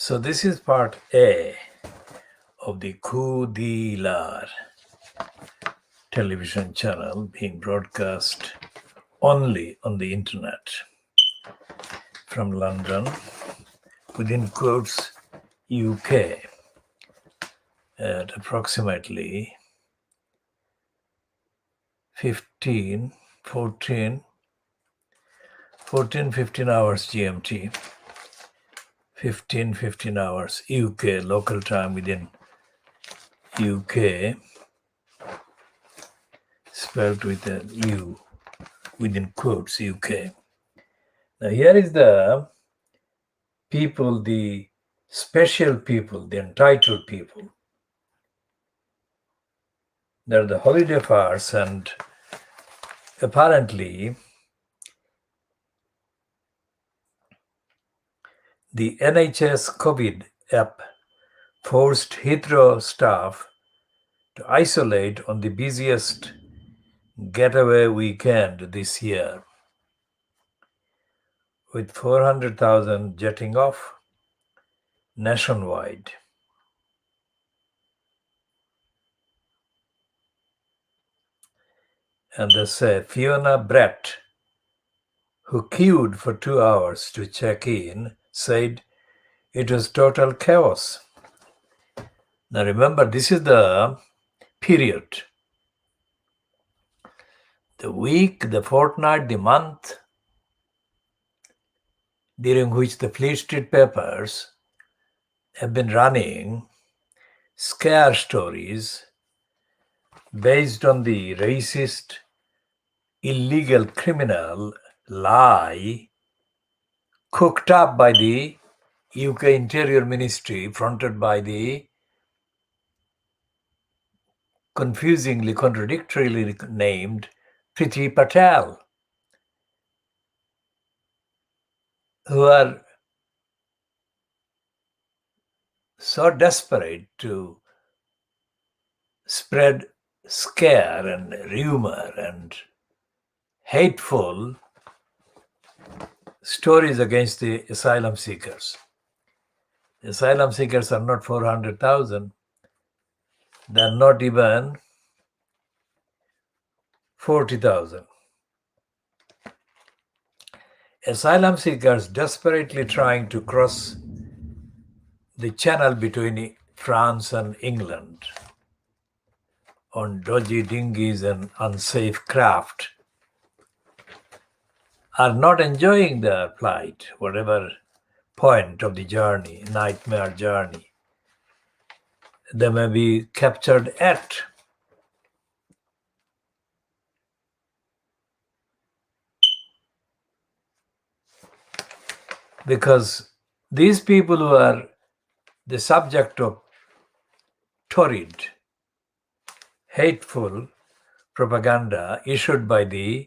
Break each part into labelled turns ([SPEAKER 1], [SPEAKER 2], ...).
[SPEAKER 1] So this is part A of the KhoodeelaarTV television channel being broadcast only on the internet from London, within quotes, UK, at approximately 15 hours GMT, 15 hours UK, local time within UK, spelled with a U, within quotes, UK. Now here is the people, the special people, the entitled people. They're the holiday fars, and apparently the NHS COVID app forced Heathrow staff to isolate on the busiest getaway weekend this year, with 400,000 jetting off nationwide. And they say Fiona Brett, who queued for 2 hours to check in, said it was total chaos. Now remember, this is the period, the week, the fortnight, the month, during which the Fleet Street papers have been running scare stories based on the racist, illegal, criminal lie cooked up by the UK Interior Ministry, fronted by the confusingly, contradictorily named Priti Patel, who are so desperate to spread scare and rumor and hateful stories against the asylum seekers. The asylum seekers are not 400,000. They are not even 40,000. Asylum seekers desperately trying to cross the channel between France and England on dodgy dinghies and unsafe craft are not enjoying their plight, whatever point of the journey, nightmare journey they may be captured at. Because these people who are the subject of torrid, hateful propaganda issued by the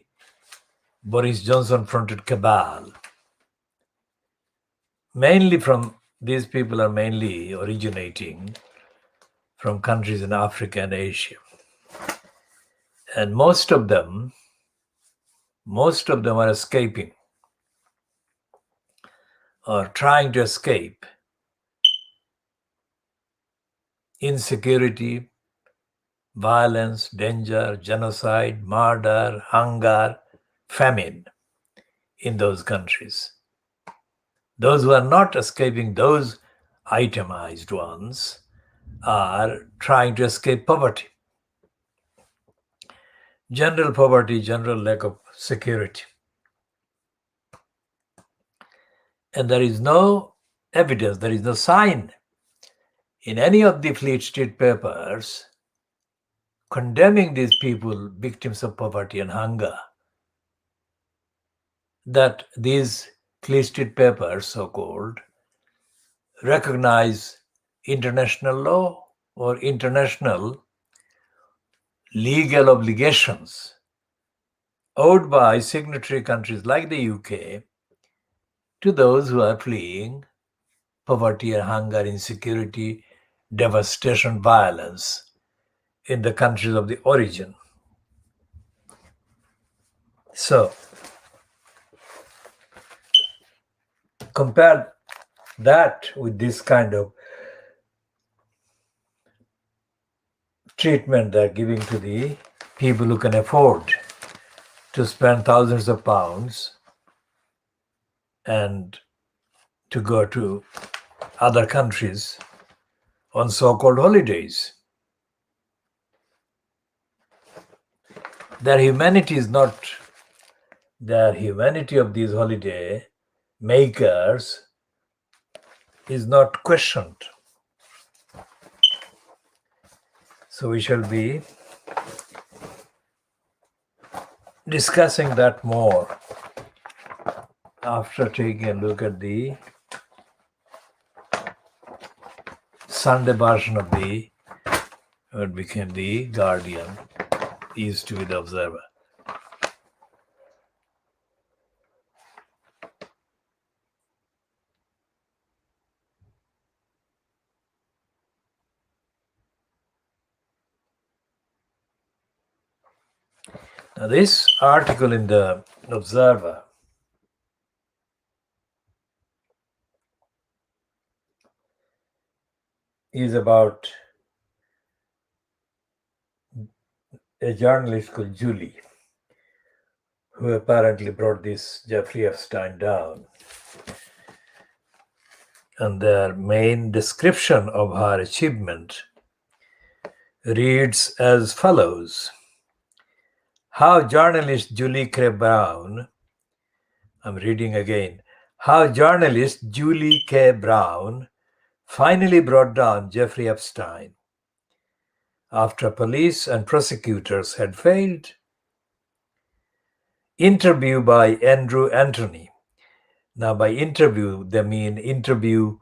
[SPEAKER 1] Boris Johnson-fronted cabal, these people are mainly originating from countries in Africa and Asia. And most of them are escaping or trying to escape insecurity, violence, danger, genocide, murder, hunger, famine in those countries. Those who are not escaping those itemized ones are trying to escape poverty. General poverty, general lack of security. And there is no evidence, there is no sign in any of the Fleet Street papers condemning these people, victims of poverty and hunger, that these Fleet Street papers, so-called, recognize international law or international legal obligations owed by signatory countries like the UK to those who are fleeing poverty and hunger, insecurity, devastation, violence in the countries of the origin. So, compare that with this kind of treatment they're giving to the people who can afford to spend thousands of pounds and to go to other countries on so-called holidays. Their humanity is not, the humanity of these holiday makers is not questioned. So we shall be discussing that more after taking a look at the Sunday version of the what became the Guardian, used to be the Observer. Now this article in the Observer is about a journalist called Julie, who apparently brought this Jeffrey Epstein down. And their main description of her achievement reads as follows. How journalist Julie K. Brown, I'm reading again, how journalist Julie K. Brown finally brought down Jeffrey Epstein after police and prosecutors had failed. Interview by Andrew Anthony. Now by interview, they mean interview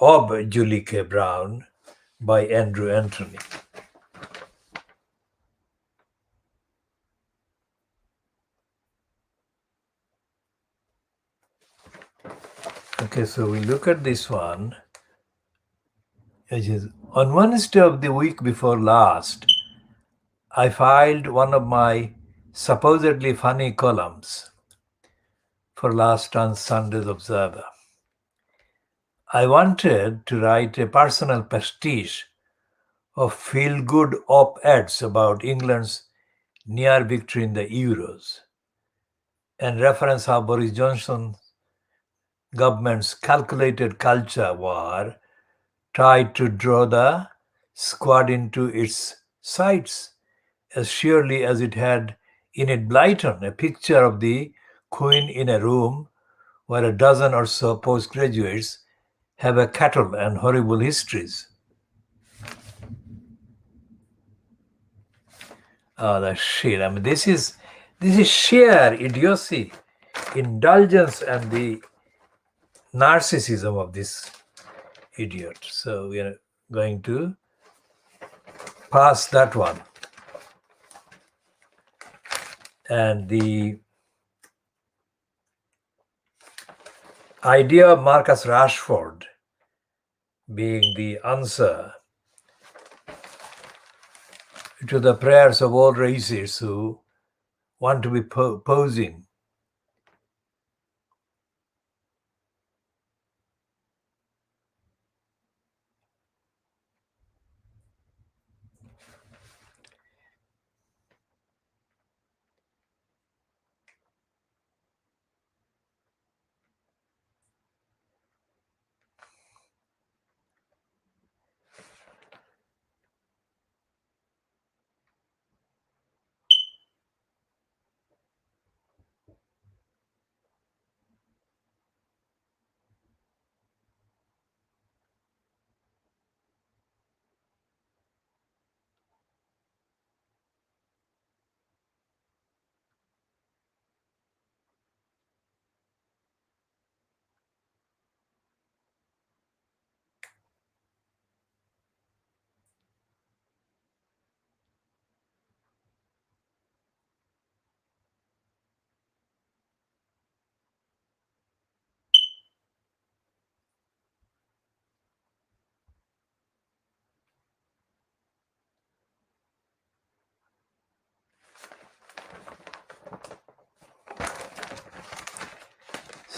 [SPEAKER 1] of Julie K. Brown by Andrew Anthony. Okay, so we look at this one, which is on Wednesday of the week before last, I filed one of my supposedly funny columns for last on Sunday's Observer. I wanted to write a personal pastiche of feel-good op-eds about England's near victory in the Euros and reference how Boris Johnson's government's calculated culture war tried to draw the squad into its sights as surely as it had Enid Blyton, a picture of the Queen in a room where a dozen or so postgraduates have a cattle and horrible histories. Oh, that shit. I mean, this is sheer idiocy, indulgence, and the narcissism of this idiot. So we are going to pass that one. And the idea of Marcus Rashford being the answer to the prayers of all races who want to be posing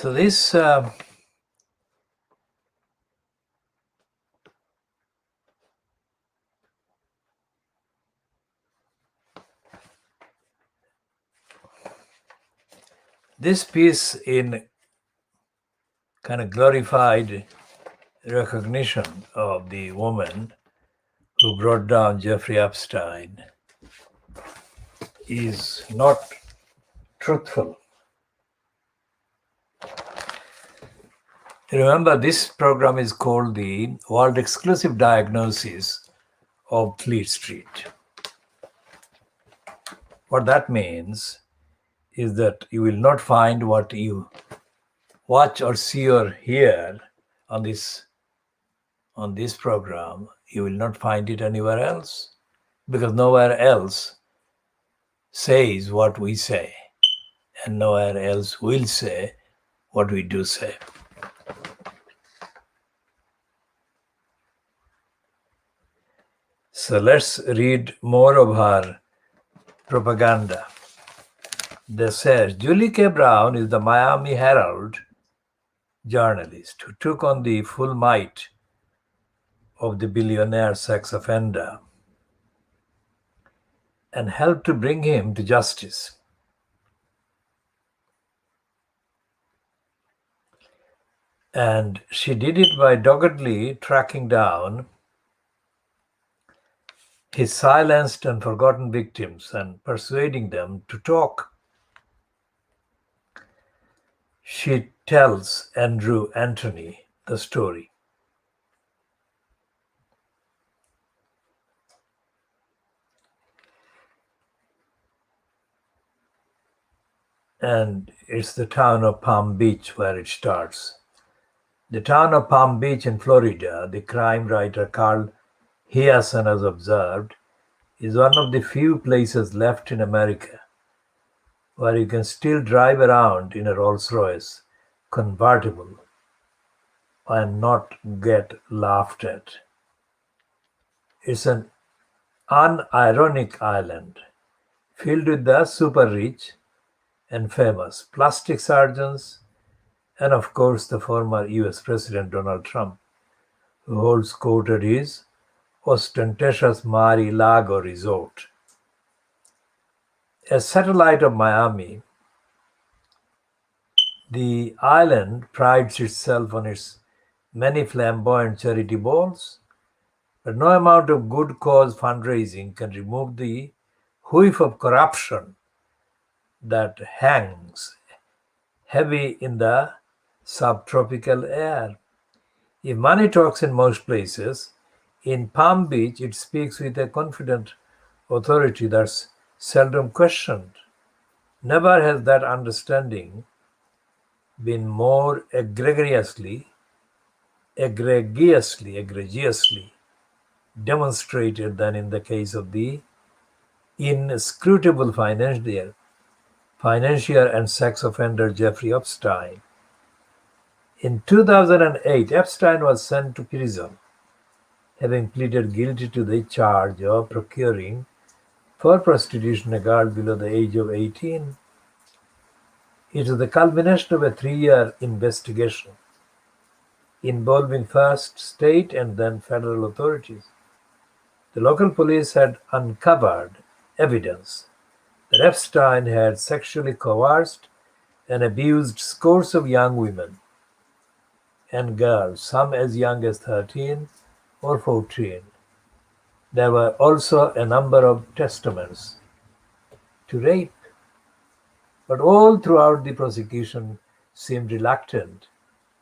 [SPEAKER 1] So this This piece in kind of glorified recognition of the woman who brought down Jeffrey Epstein is not truthful. Remember, this program is called the World Exclusive Diagnosis of Fleet Street. What that means is that you will not find what you watch or see or hear on this program. You will not find it anywhere else, because nowhere else says what we say, and nowhere else will say what we do say. So let's read more of her propaganda. They said Julie K. Brown is the Miami Herald journalist who took on the full might of the billionaire sex offender and helped to bring him to justice. And she did it by doggedly tracking down his silenced and forgotten victims and persuading them to talk. She tells Andrew Anthony the story. And it's the town of Palm Beach where it starts. The town of Palm Beach in Florida, the crime writer Carl Hiaasen has observed, is one of the few places left in America where you can still drive around in a Rolls-Royce convertible and not get laughed at. It's an unironic island filled with the super rich and famous, plastic surgeons, and of course the former US President Donald Trump, who holds court at his ostentatious Mar-a-Lago resort. A satellite of Miami, the island prides itself on its many flamboyant charity balls, but no amount of good cause fundraising can remove the whiff of corruption that hangs heavy in the subtropical air. If money talks in most places, in Palm Beach it speaks with a confident authority that's seldom questioned. Never has that understanding been more egregiously demonstrated than in the case of the inscrutable financier and sex offender Jeffrey Epstein. In 2008, Epstein was sent to prison, having pleaded guilty to the charge of procuring for prostitution a girl below the age of 18. It is the culmination of a 3-year investigation involving first state and then federal authorities. The local police had uncovered evidence that Epstein had sexually coerced and abused scores of young women and girls, some as young as 13 or 14. There were also a number of testaments to rape, but all throughout the prosecution seemed reluctant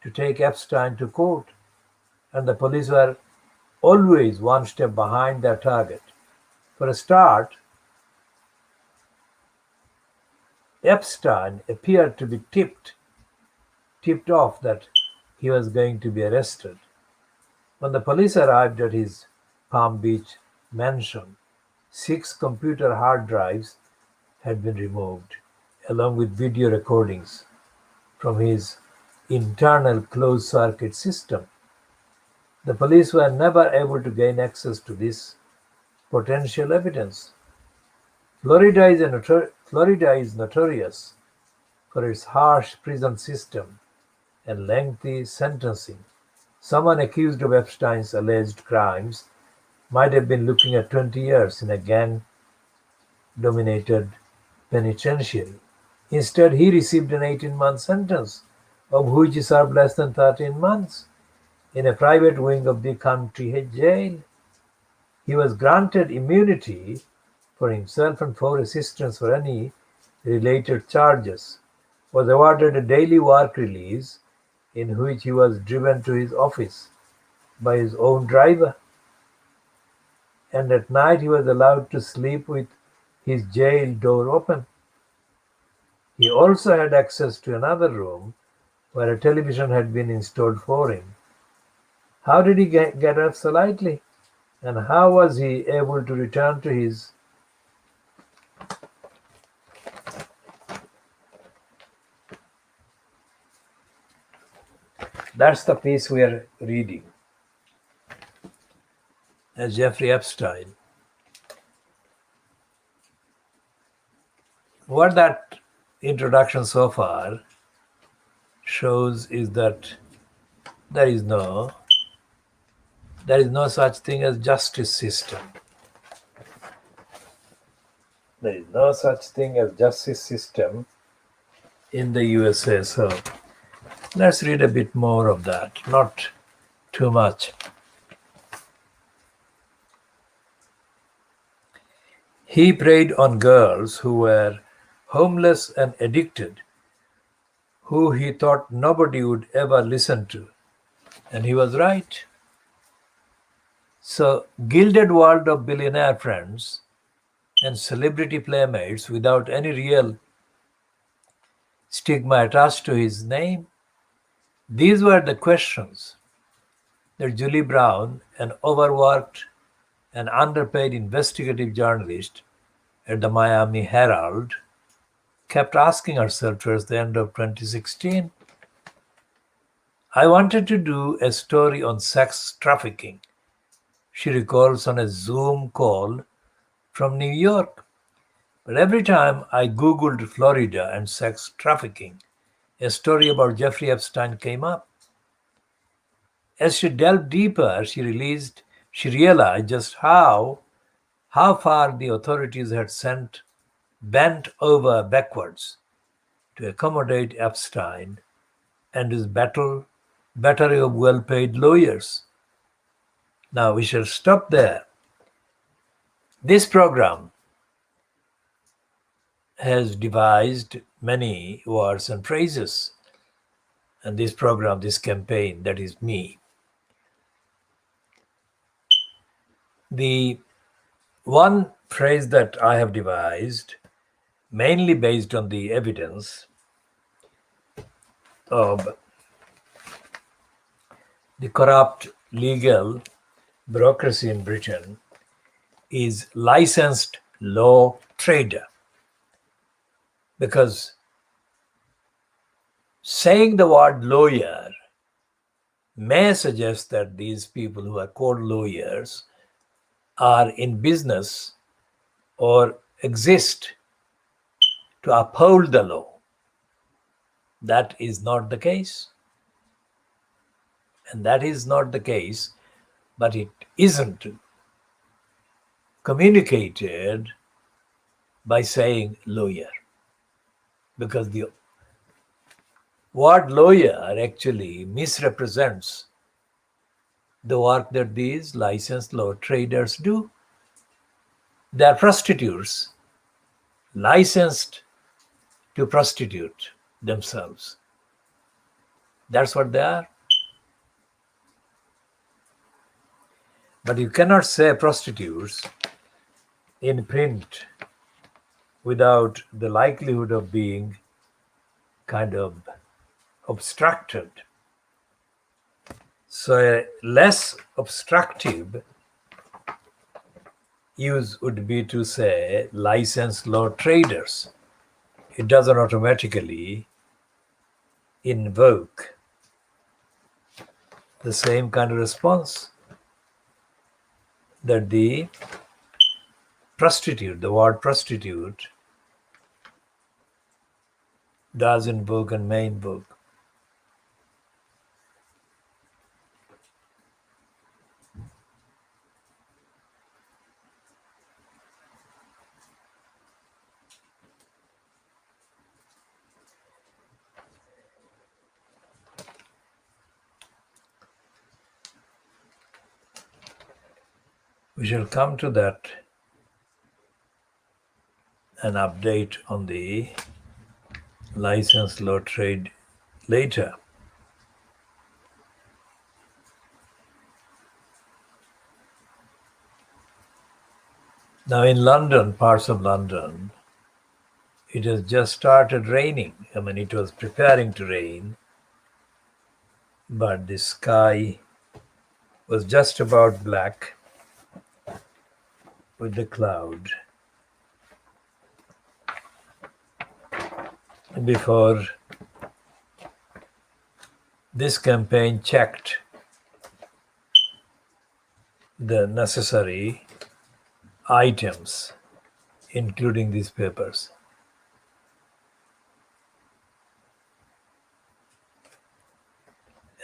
[SPEAKER 1] to take Epstein to court, and the police were always one step behind their target. For a start, Epstein appeared to be tipped off that he was going to be arrested. When the police arrived at his Palm Beach mansion, 6 computer hard drives had been removed, along with video recordings from his internal closed-circuit system. The police were never able to gain access to this potential evidence. Florida is notorious for its harsh prison system and lengthy sentencing. Someone accused of Epstein's alleged crimes might have been looking at 20 years in a gang-dominated penitentiary. Instead, he received an 18-month sentence, of which he served less than 13 months in a private wing of the country jail. He was granted immunity for himself and for assistance for any related charges, was awarded a daily work release in which he was driven to his office by his own driver, and at night he was allowed to sleep with his jail door open. He also had access to another room where a television had been installed for him. How did he get off so lightly? And how was he able to return to his That's the piece we are reading as Jeffrey Epstein. What that introduction so far shows is that there is no such thing as justice system. There is no such thing as justice system in the USA. So let's read a bit more of that, not too much. He preyed on girls who were homeless and addicted, who he thought nobody would ever listen to. And he was right. So, gilded world of billionaire friends and celebrity playmates without any real stigma attached to his name. These were the questions that Julie Brown, an overworked and underpaid investigative journalist at the Miami Herald, kept asking herself towards the end of 2016. I wanted to do a story on sex trafficking, she recalls on a Zoom call from New York. But every time I Googled Florida and sex trafficking, a story about Jeffrey Epstein came up. As she delved deeper, she realized just how far the authorities had bent over backwards to accommodate Epstein and his battery of well-paid lawyers. Now we shall stop there. This program has devised many words and phrases. And this program, this campaign, that is me. The one phrase that I have devised, mainly based on the evidence of the corrupt legal bureaucracy in Britain, is licensed law trader. Because saying the word lawyer may suggest that these people who are called lawyers are in business or exist to uphold the law. That is not the case. And that is not the case, but it isn't communicated by saying lawyer. Because the word lawyer actually misrepresents the work that these licensed law traders do. They are prostitutes, licensed to prostitute themselves. That's what they are. But you cannot say prostitutes in print without the likelihood of being kind of obstructed. So a less obstructive use would be to say licensed law traders. It doesn't automatically invoke the same kind of response that the word prostitute does invoke and may invoke. We shall come to that, an update on the licensed law trade later. Now in London, parts of London, it has just started raining. I mean, it was preparing to rain, but the sky was just about black with the cloud before this campaign checked the necessary items, including these papers.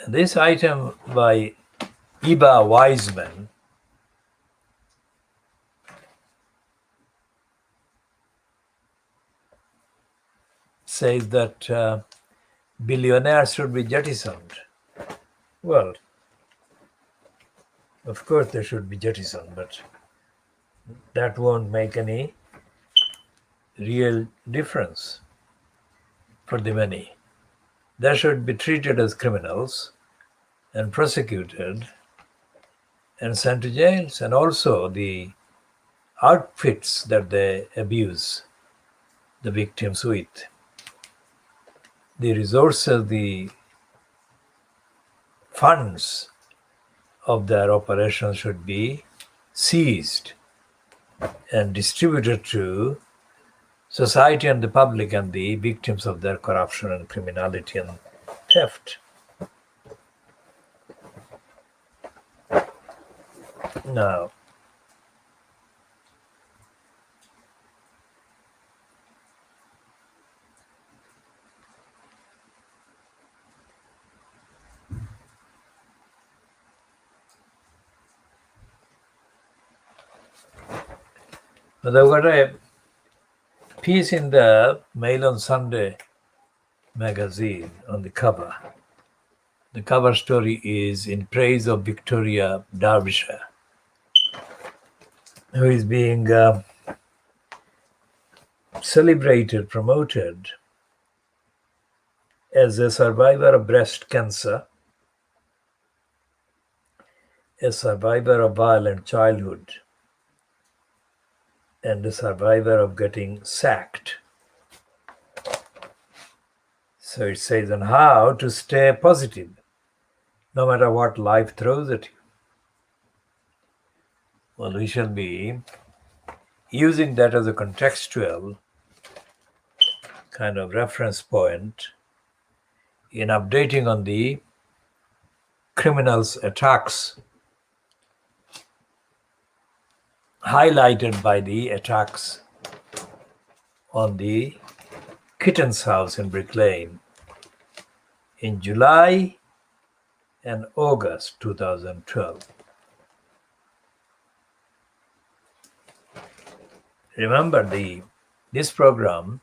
[SPEAKER 1] And this item by Iba Wiseman says that billionaires should be jettisoned. Well, of course they should be jettisoned, but that won't make any real difference for the many. They should be treated as criminals and prosecuted and sent to jails, and also the outfits that they abuse the victims with, the resources, the funds of their operations should be seized and distributed to society and the public and the victims of their corruption and criminality and theft. Now, they've got a piece in the Mail on Sunday magazine on the cover. The cover story is in praise of Victoria Derbyshire, who is being celebrated, promoted as a survivor of breast cancer, a survivor of violent childhood, and a survivor of getting sacked. So it says on how to stay positive no matter what life throws at you. Well, we shall be using that as a contextual kind of reference point in updating on the criminals' attacks, highlighted by the attacks on the Kitten's house in Brick Lane in July and August 2012. Remember, this program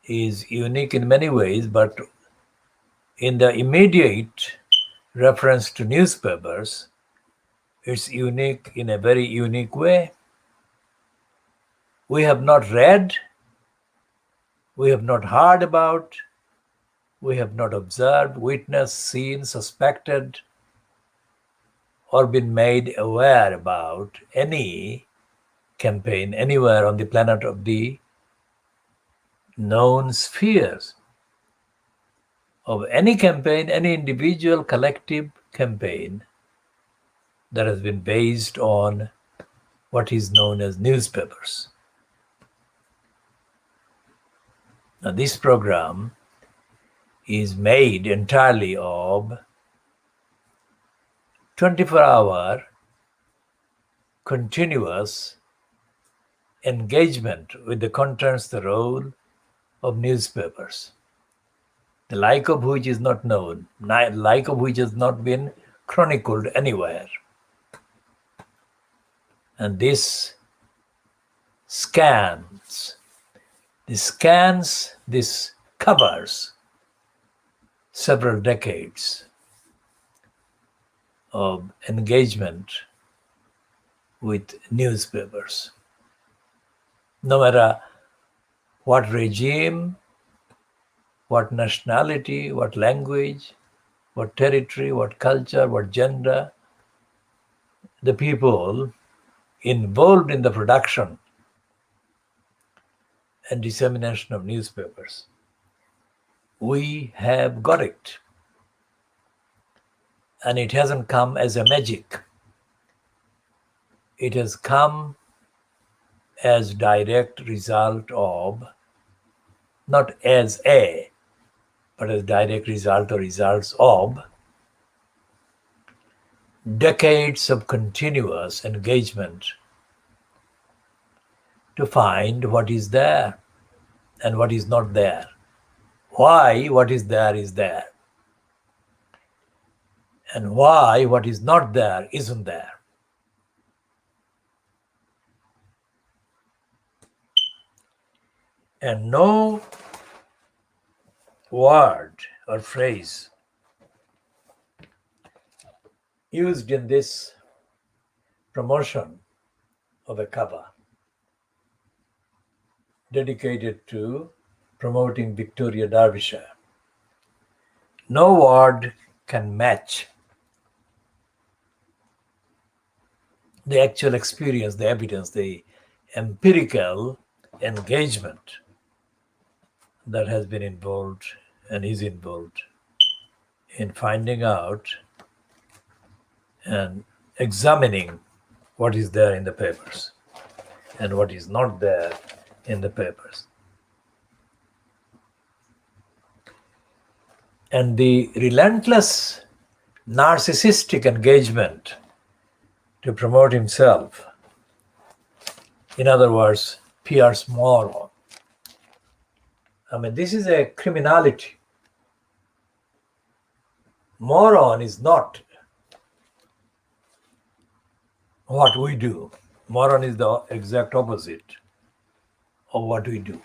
[SPEAKER 1] is unique in many ways, but in the immediate reference to newspapers, it's unique in a very unique way. We have not read, we have not heard about, we have not observed, witnessed, seen, suspected, or been made aware about any campaign anywhere on the planet of the known spheres of any campaign, any individual, collective campaign that has been based on what is known as newspapers. Now, this program is made entirely of 24-hour continuous engagement with the contents, the role of newspapers, the like of which is not known, like of which has not been chronicled anywhere. And this covers several decades of engagement with newspapers. No matter what regime, what nationality, what language, what territory, what culture, what gender, the people involved in the production and dissemination of newspapers, we have got it. And it hasn't come as a magic. It has come as direct result of, not as a, but as direct result or results of decades of continuous engagement to find what is there and what is not there. Why what is there, and why what is not there isn't there. And no word or phrase used in this promotion of a cover dedicated to promoting Victoria Derbyshire, no word can match the actual experience, the evidence, the empirical engagement that has been involved and is involved in finding out and examining what is there in the papers and what is not there in the papers. And the relentless narcissistic engagement to promote himself, in other words, Pierce moron. I mean, this is a criminality. Moron is not what we do. Moron is the exact opposite of what we do.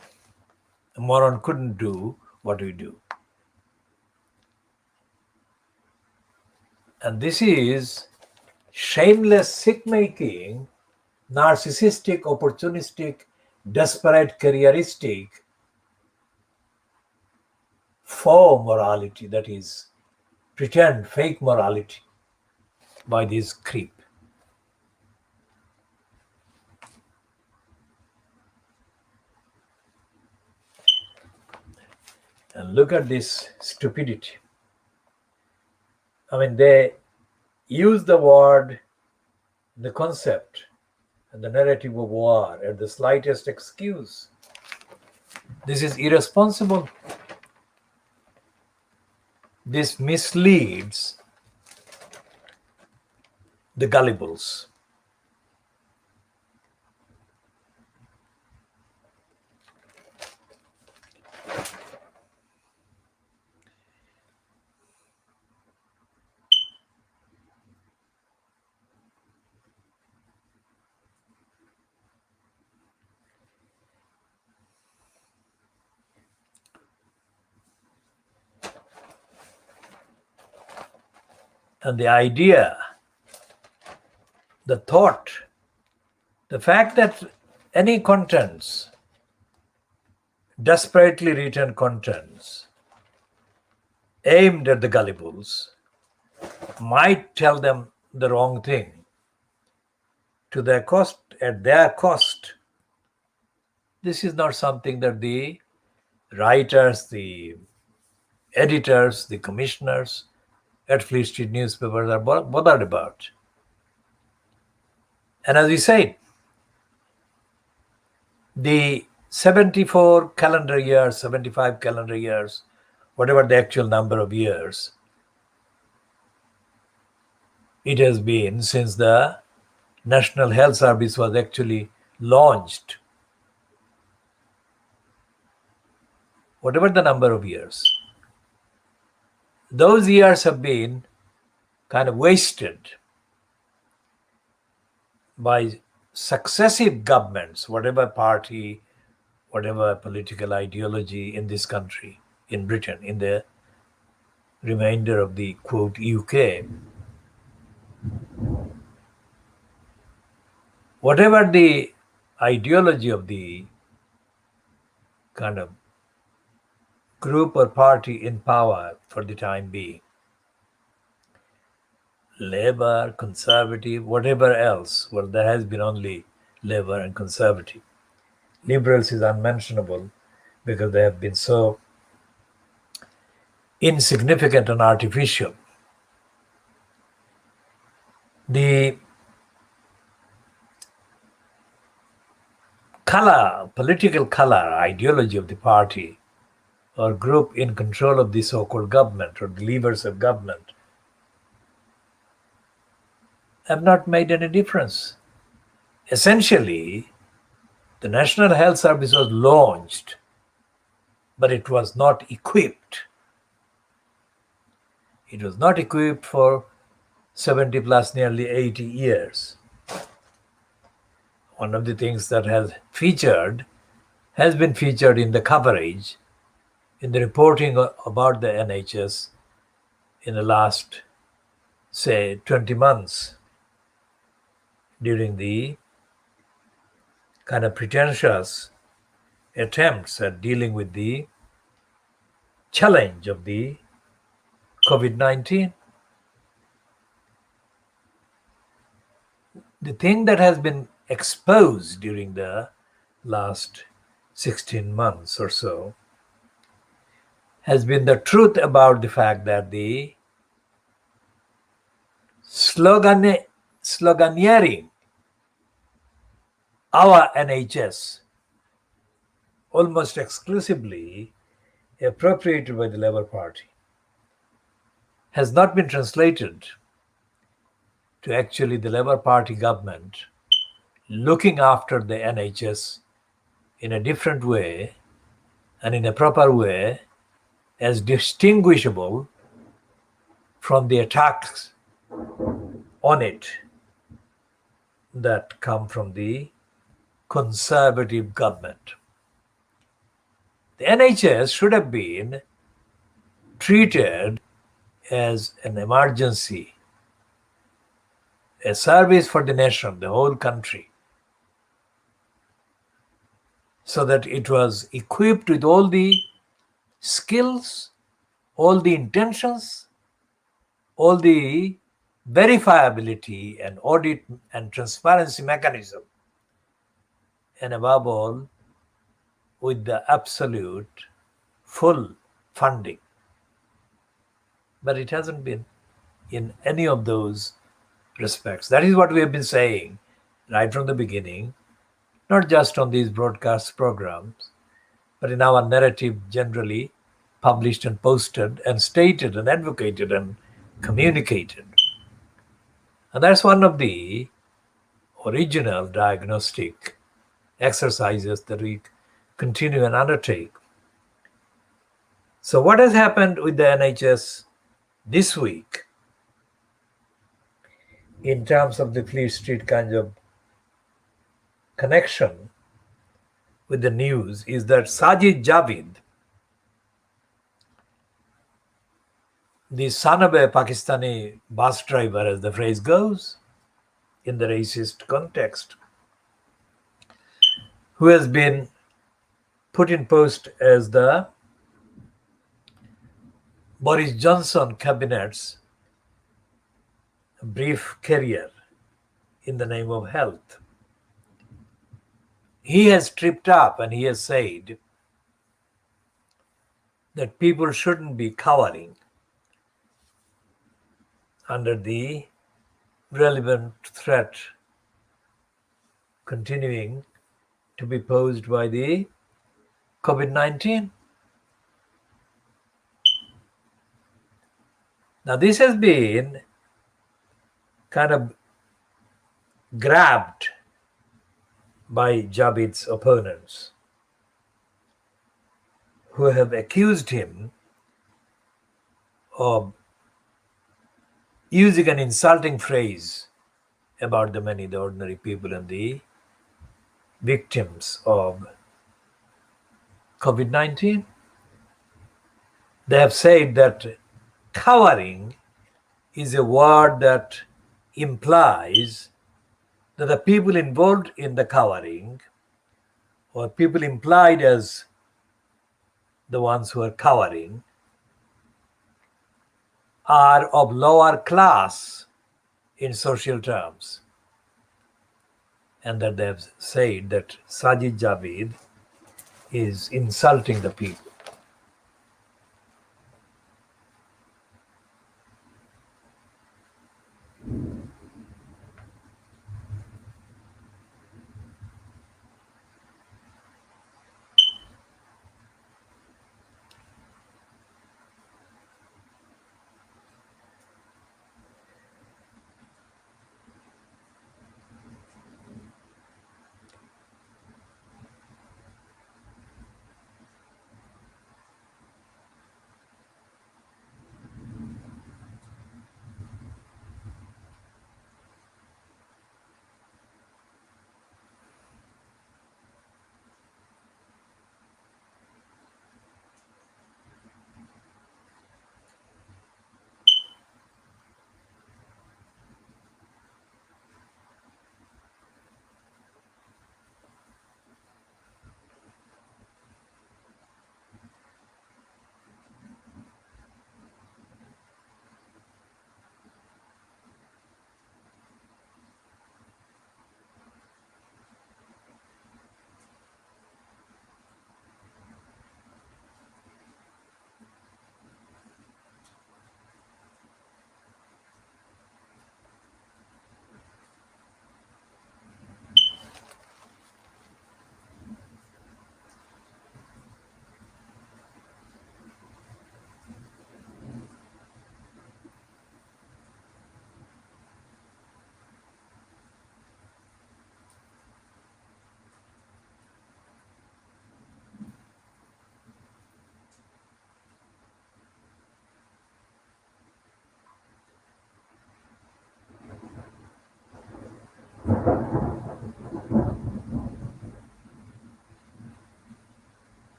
[SPEAKER 1] A moron couldn't do what we do. And this is shameless sick-making, narcissistic, opportunistic, desperate, careeristic faux morality, that is, pretend fake morality by this creep. And look at this stupidity. I mean, they use the word, the concept, and the narrative of war at the slightest excuse. This is irresponsible. This misleads the gullibles. And the idea, the thought, the fact that any contents, desperately written contents, aimed at the gullibles, might tell them the wrong thing to their cost, at their cost. This is not something that the writers, the editors, the commissioners at Fleet Street newspapers are bothered about. And as we said, the 74 calendar years, 75 calendar years, whatever the actual number of years it has been since the National Health Service was actually launched, whatever the number of years, those years have been kind of wasted by successive governments, whatever party, whatever political ideology in this country, in Britain, in the remainder of the quote UK. whatever the ideology of the kind of group or party in power for the time being, Labour, Conservative, whatever else, well, there has been only Labour and Conservative. Liberals is unmentionable because they have been so insignificant and artificial. The color, political color, ideology of the party or group in control of the so-called government or the levers of government have not made any difference. Essentially, the National Health Service was launched, but it was not equipped. It was not equipped for 70 plus nearly 80 years. One of the things that has been featured in the coverage, in the reporting about the NHS in the last, say, 20 months, during the kind of pretentious attempts at dealing with the challenge of the COVID-19. The thing that has been exposed during the last 16 months or so has been the truth about the fact that the sloganeering our NHS, almost exclusively appropriated by the Labour Party, has not been translated to actually the Labour Party government looking after the NHS in a different way and in a proper way, as distinguishable from the attacks on it that come from the Conservative government. The NHS should have been treated as an emergency, a service for the nation, the whole country, so that it was equipped with all the skills, all the intentions, all the verifiability and audit and transparency mechanism, and above all, with the absolute full funding. But it hasn't been in any of those respects. That is what we have been saying right from the beginning, not just on these broadcast programs, but in our narrative generally published and posted and stated and advocated and communicated. And that's one of the original diagnostic exercises that we continue and undertake. So what has happened with the NHS this week in terms of the Fleet Street kind of connection with the news is that Sajid Javid, the son of a Pakistani bus driver, as the phrase goes, in the racist context, who has been put in post as the Boris Johnson cabinet's brief career in the name of health. He has tripped up and he has said that people shouldn't be cowering under the relevant threat continuing to be posed by the COVID-19. Now, this has been kind of grabbed by Javid's opponents, who have accused him of using an insulting phrase about the many, the ordinary people and the victims of COVID-19. They have said that cowering is a word that implies that the people involved in the covering, or people implied as the ones who are covering, are of lower class in social terms, and that they have said that Sajid Javid is insulting the people.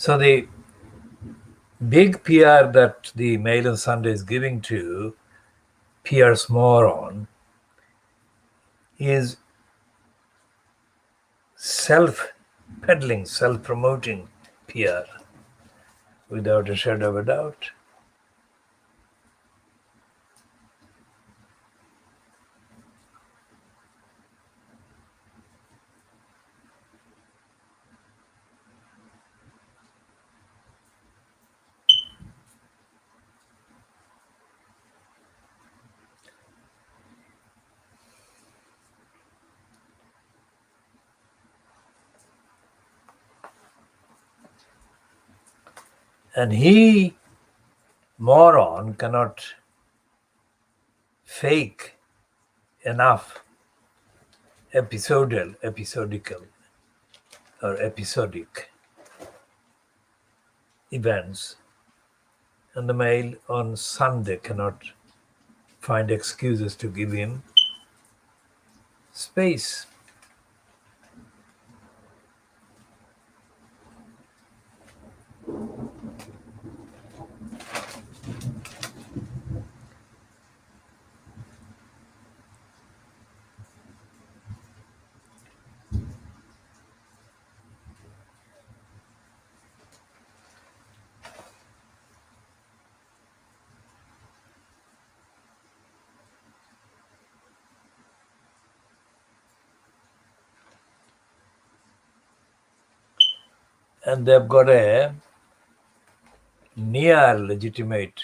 [SPEAKER 1] So the big PR that the Mail on Sunday is giving to Pierce Moron is self-peddling, self-promoting PR, without a shadow of a doubt. And he, Moron, cannot fake enough episodical or episodic events, and the Mail on Sunday cannot find excuses to give him space. And they've got a near legitimate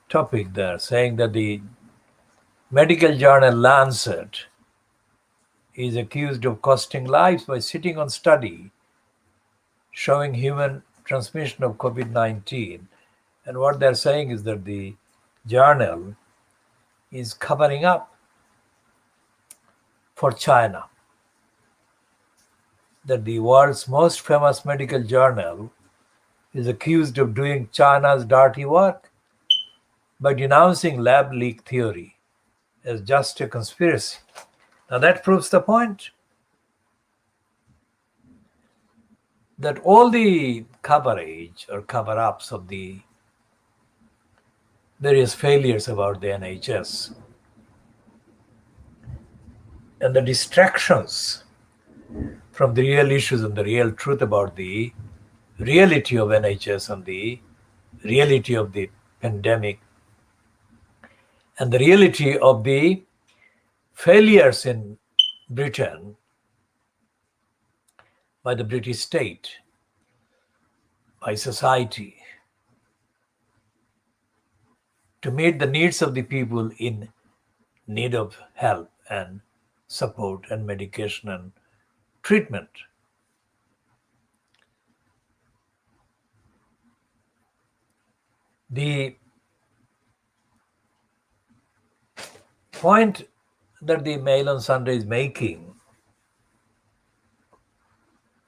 [SPEAKER 1] topic there, saying that the medical journal Lancet is accused of costing lives by sitting on study showing human transmission of COVID-19. And what they're saying is that the journal is covering up for China, that the world's most famous medical journal is accused of doing China's dirty work by denouncing lab leak theory as just a conspiracy. Now that proves the point that all the coverage or cover-ups of the various failures about the NHS and the distractions from the real issues and the real truth about the reality of NHS and the reality of the pandemic and the reality of the failures in Britain by the British state, by society, to meet the needs of the people in need of help and support and medication and treatment. The point that the Mail on Sunday is making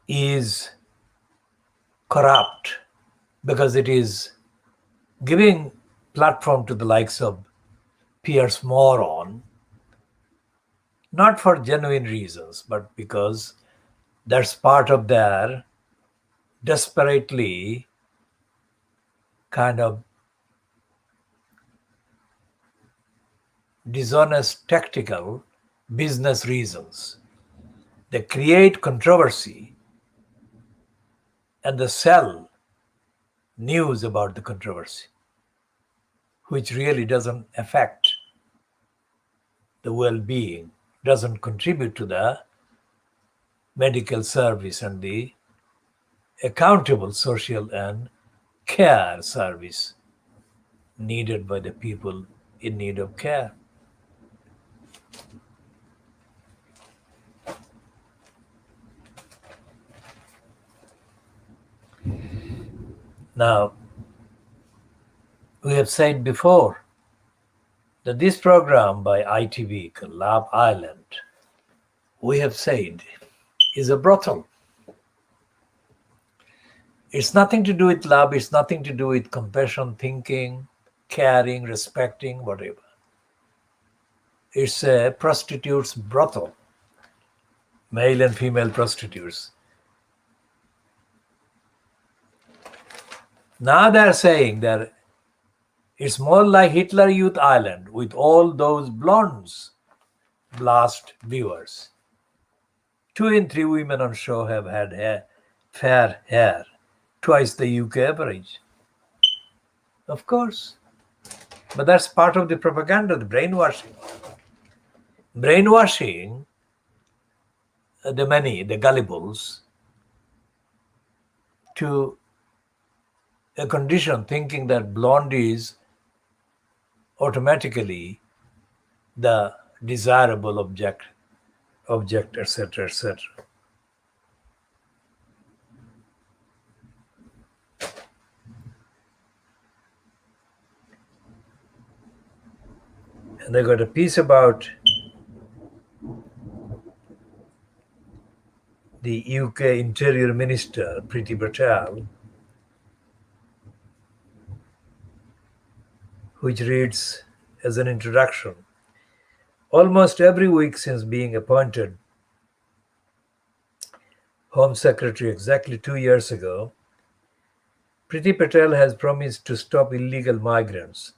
[SPEAKER 1] is corrupt because it is giving platform to the likes of Pierce Moron, not for genuine reasons, but because that's part of their desperately kind of dishonest tactical business reasons. They create controversy and they sell news about the controversy, which really doesn't affect the well-being, doesn't contribute to the medical service and the accountable social and care service needed by the people in need of care. Now, we have said before that this program by ITV, Love Island, we have said is a brothel. It's nothing to do with love, it's nothing to do with compassion, thinking, caring, respecting, whatever. It's a prostitute's brothel, male and female prostitutes. Now they're saying that it's more like Hitler Youth Island with all those blondes, blast viewers. 2 in 3 women on show have had fair hair, twice the UK average. Of course. But that's part of the propaganda, the brainwashing. Brainwashing the many, the gullibles, to a condition thinking that blonde is automatically the desirable object, etc., etc. And they got a piece about the UK Interior Minister, Priti Patel, which reads as an introduction. Almost every week since being appointed Home Secretary exactly 2 years ago, Priti Patel has promised to stop illegal migrants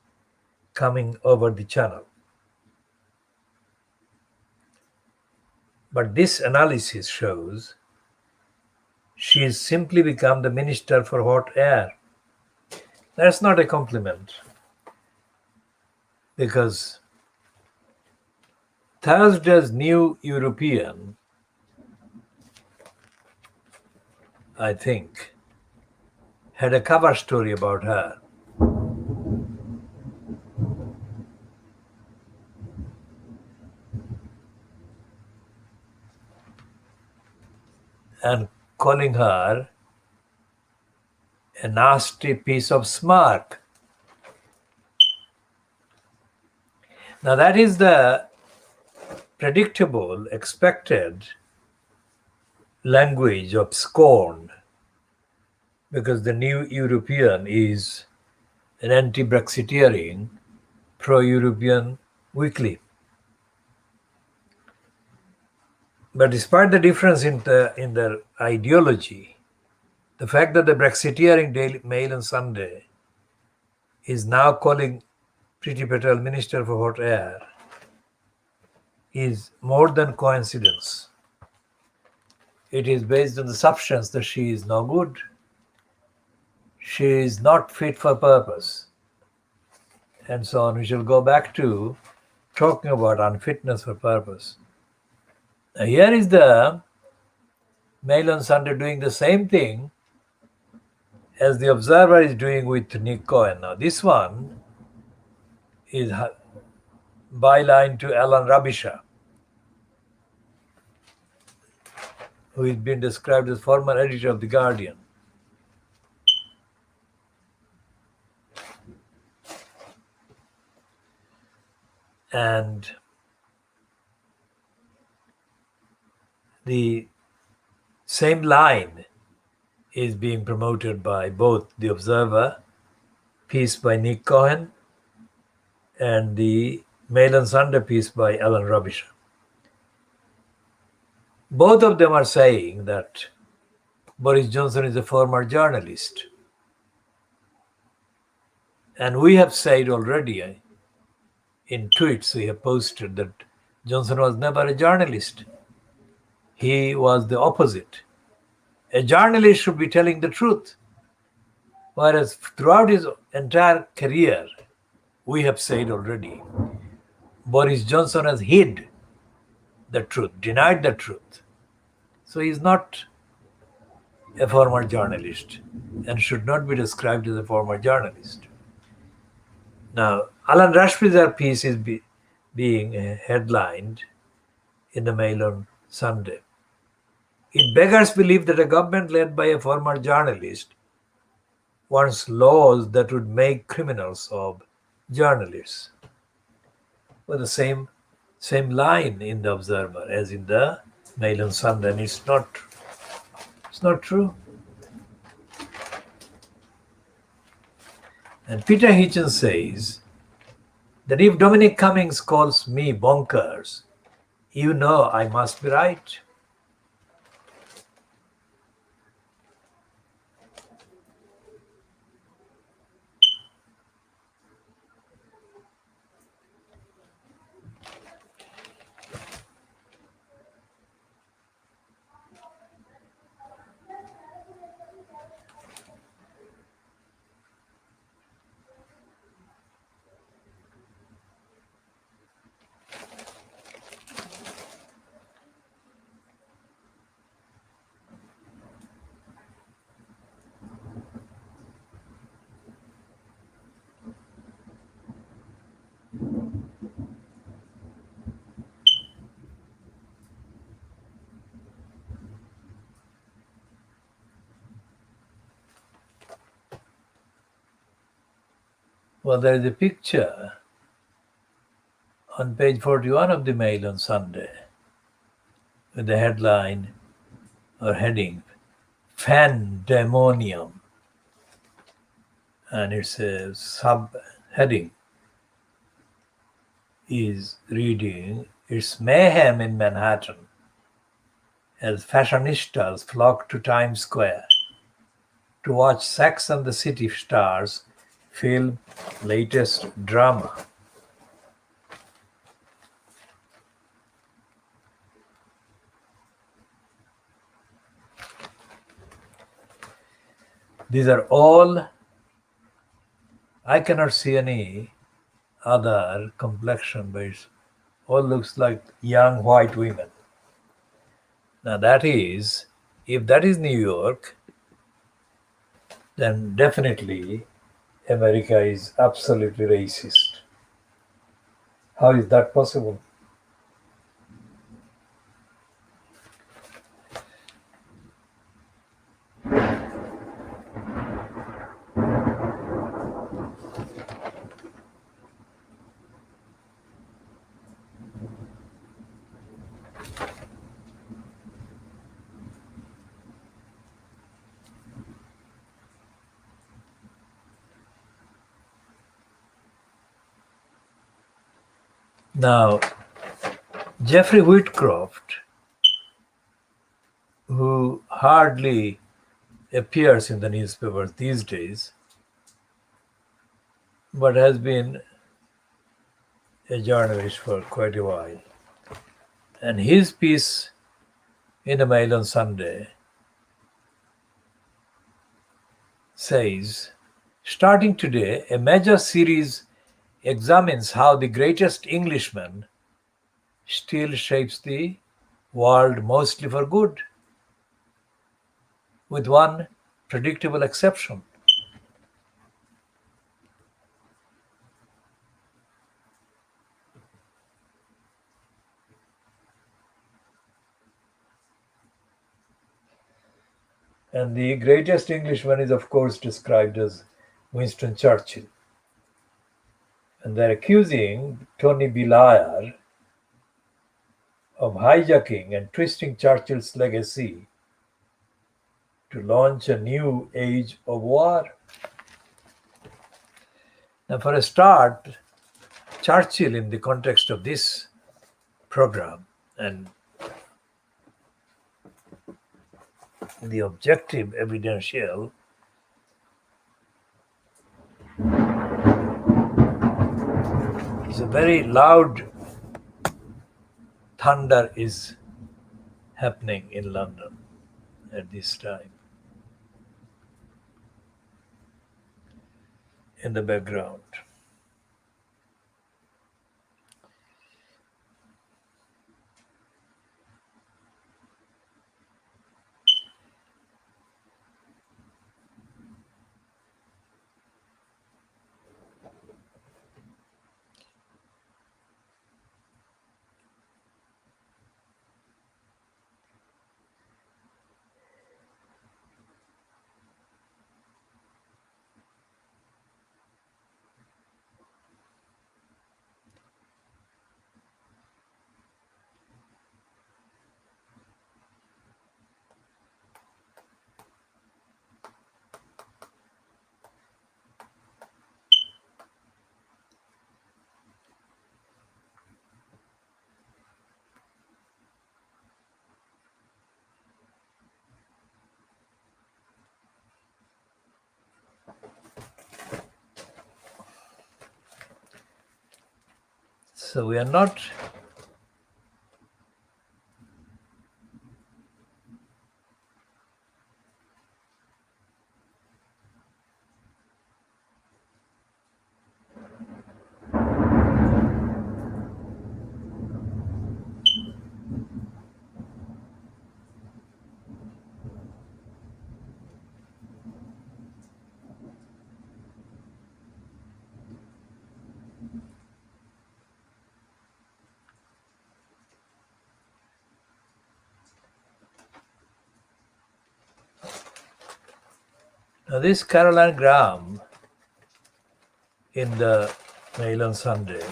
[SPEAKER 1] coming over the channel. But this analysis shows she has simply become the Minister for Hot Air. That's not a compliment, because Thursday's New European I think, had a cover story about her. And calling her a nasty piece of smark. Now, that is the predictable, expected language of scorn, because the new European is an anti-Brexiteering, pro-European weekly. But despite the difference in their ideology, the fact that the Brexiteering Daily Mail on Sunday is now calling Priti Patel Minister for Hot Air is more than coincidence. It is based on the substance that she is no good. She is not fit for purpose. And so on. We shall go back to talking about unfitness for purpose. Now, here is the Mail on Sunday doing the same thing as the Observer is doing with Nick Cohen. Now, this one is byline to Alan Rabisha, who is being described as former editor of The Guardian. And the same line is being promoted by both The Observer, piece by Nick Cohen, and the Mail on Sunday piece by Alan Rabisha. Both of them are saying that Boris Johnson is a former journalist. And we have said already in tweets we have posted that Johnson was never a journalist. He was the opposite. A journalist should be telling the truth. Whereas throughout his entire career, we have said already, Boris Johnson has hid the truth, denied the truth. So he is not a former journalist and should not be described as a former journalist. Now, Alan Rashpidar's piece is being headlined in the Mail on Sunday. It beggars belief that a government led by a former journalist wants laws that would make criminals of journalists. Well, the same line in the Observer as in the Mail on Sunday, and it's not true. And Peter Hitchens says that if Dominic Cummings calls me bonkers, you know I must be right. Well, there is a picture on page 41 of the Mail on Sunday with the headline or heading, Fandemonium. And it's a sub-heading is reading, it's mayhem in Manhattan as fashionistas flock to Times Square to watch Sex and the City stars film latest drama. These are all, I cannot see any other complexion, but it all looks like young white women. Now that is If that is New York, then definitely America is absolutely racist. How is that possible? Now, Jeffrey Whitcroft, who hardly appears in the newspapers these days, but has been a journalist for quite a while. And his piece in the Mail on Sunday says, starting today, a major series examines how the greatest Englishman still shapes the world mostly for good, with one predictable exception. And the greatest Englishman is, of course, described as Winston Churchill. And they're accusing Tony Blair of hijacking and twisting Churchill's legacy to launch a new age of war. Now, for a start, Churchill, in the context of this program and the objective evidential, is a very loud thunder is happening in London at this time in the background. So we are not now this Caroline Graham in the Mail on Sunday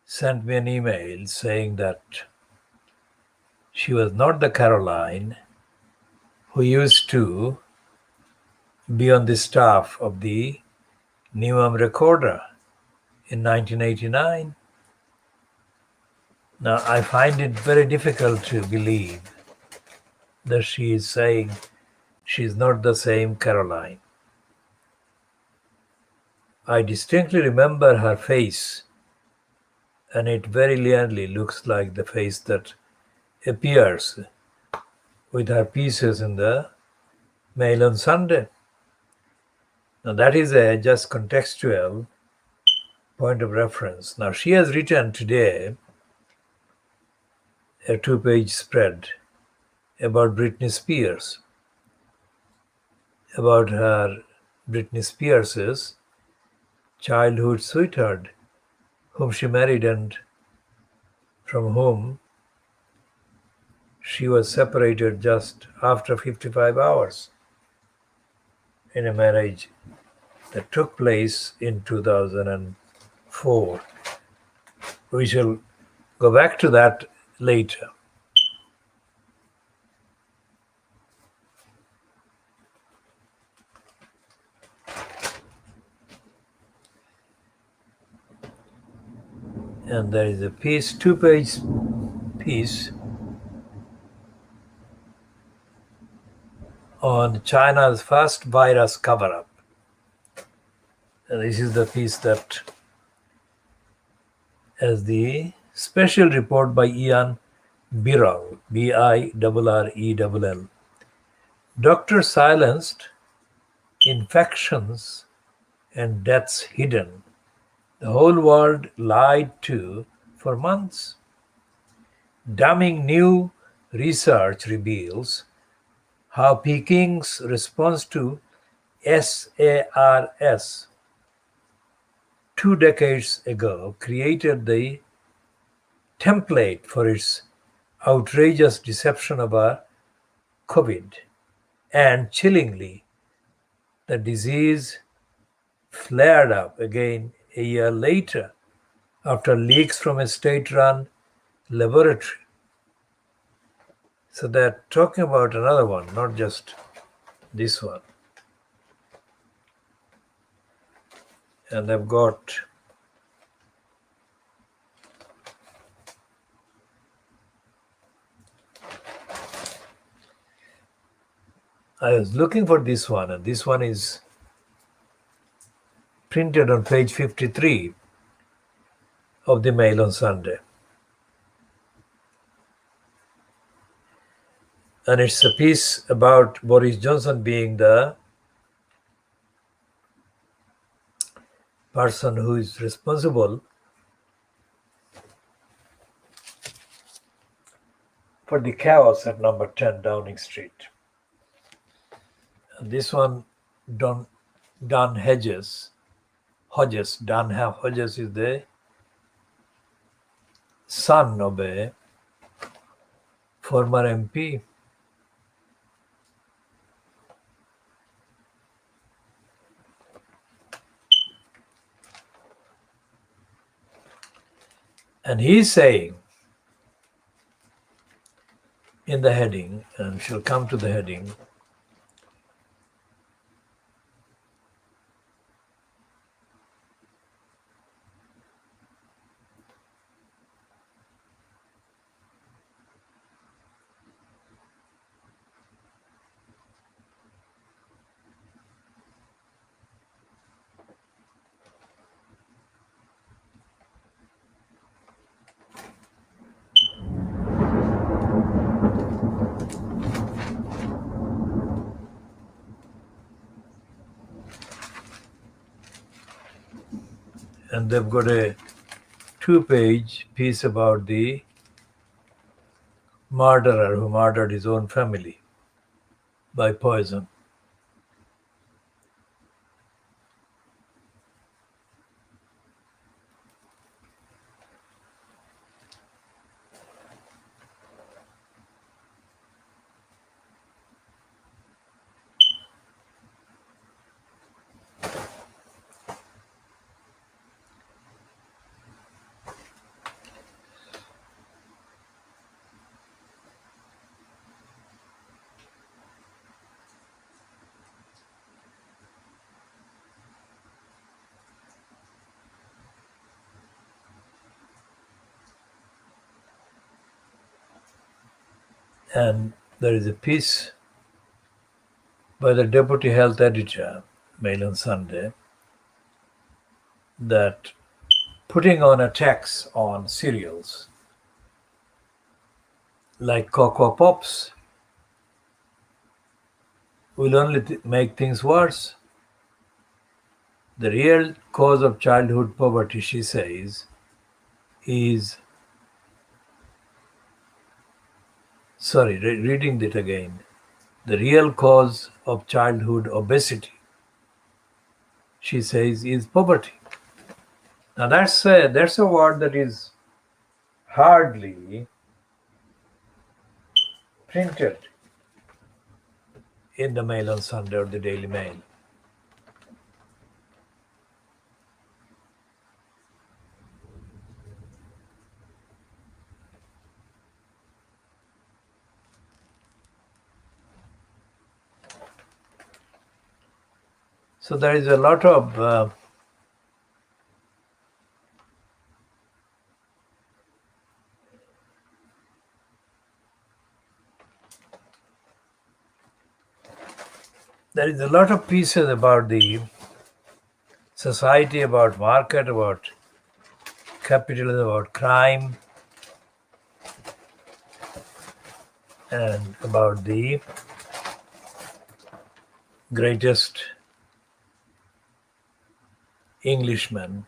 [SPEAKER 1] sent me an email saying that she was not the Caroline who used to be on the staff of the Newham Recorder in 1989. Now, I find it very difficult to believe that she is saying she's not the same Caroline. I distinctly remember her face, and it very clearly looks like the face that appears with her pieces in the Mail on Sunday. Now, that is a just contextual point of reference. Now, she has written today a 2-page spread about about her Britney Spears's childhood sweetheart, whom she married and from whom she was separated just after 55 hours in a marriage that took place in 2004. We shall go back to that later. And there is a piece, 2-page piece on China's first virus cover-up. And this is the piece that, as the special report by Ian Birrell, Birrell. Doctors silenced, infections and deaths hidden. The whole world lied to for months. Damning new research reveals how Peking's response to SARS 2 decades ago created the template for its outrageous deception about COVID. And chillingly, the disease flared up again a year later after leaks from a state-run laboratory. So they're talking about another one, not just this one. And they've got I was looking for this one, and this one is printed on page 53 of the Mail on Sunday. And it's a piece about Boris Johnson being the person who is responsible for the chaos at number 10 Downing Street. And this one, Dan Hodges is the son of a former MP. And he's saying in the heading, and we shall come to the heading, and they've got a 2-page piece about the murderer who murdered his own family by poison. And there is a piece by the deputy health editor, Mail on Sunday, that putting on a tax on cereals like Cocoa Pops will only make things worse. The real cause of childhood poverty, she says, is Sorry, reading it again. The real cause of childhood obesity, she says, is poverty. Now that's a word that is hardly printed in the Mail on Sunday or the Daily Mail. So there is a lot of pieces about the society, about market, about capitalism, about crime, and about the greatest Englishman.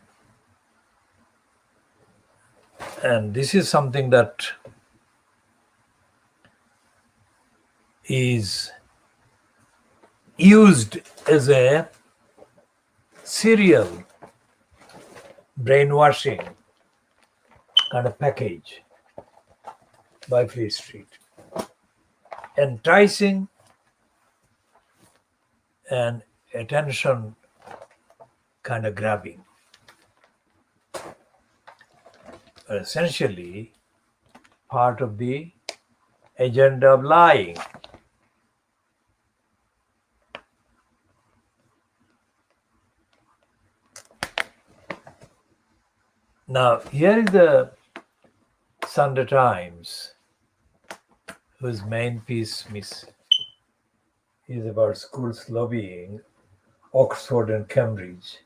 [SPEAKER 1] And this is something that is used as a serial brainwashing kind of package by Fleet Street. Enticing and attention kind of grabbing. But essentially part of the agenda of lying. Now, here is the Sunday Times, whose main piece is about schools lobbying Oxford and Cambridge.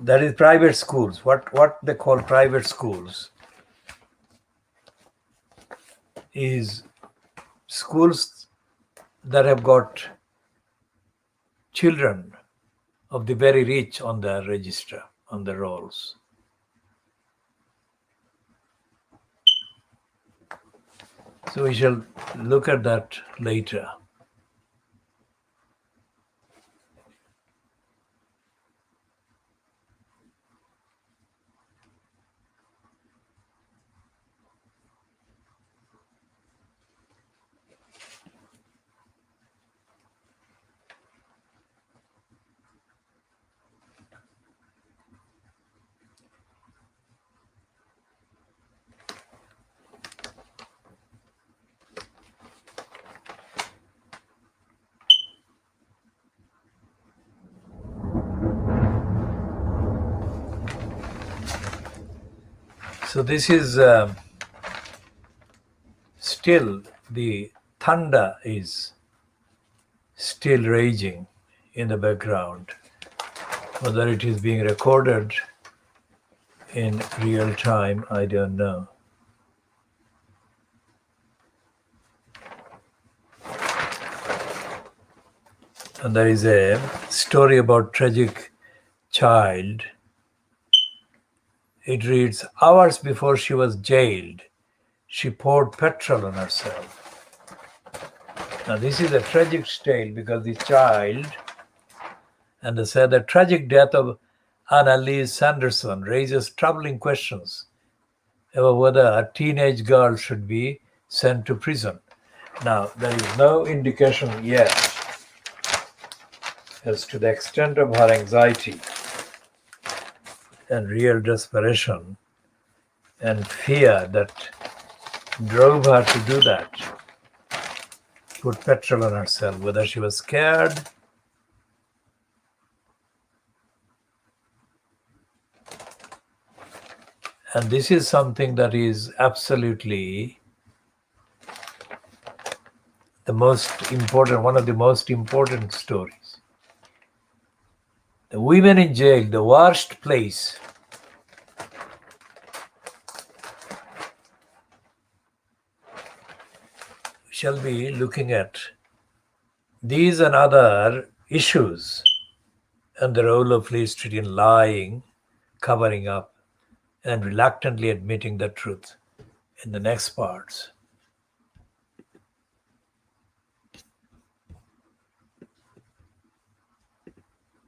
[SPEAKER 1] That is private schools, what they call private schools is schools that have got children of the very rich on their register, on the rolls. So we shall look at that later. So this is still, the thunder is still raging in the background. Whether it is being recorded in real time, I don't know. And there is a story about tragic child. It reads, hours before she was jailed, she poured petrol on herself. Now this is a tragic tale because the child, and they said the tragic death of Annalise Sanderson raises troubling questions about whether a teenage girl should be sent to prison. Now, there is no indication yet as to the extent of her anxiety and real desperation and fear that drove her to do that, put petrol on herself, whether she was scared and this is something that is absolutely the most important, one of the most important stories. The women in jail, the worst place. We shall be looking at these and other issues and the role of police street in lying, covering up, and reluctantly admitting the truth in the next parts.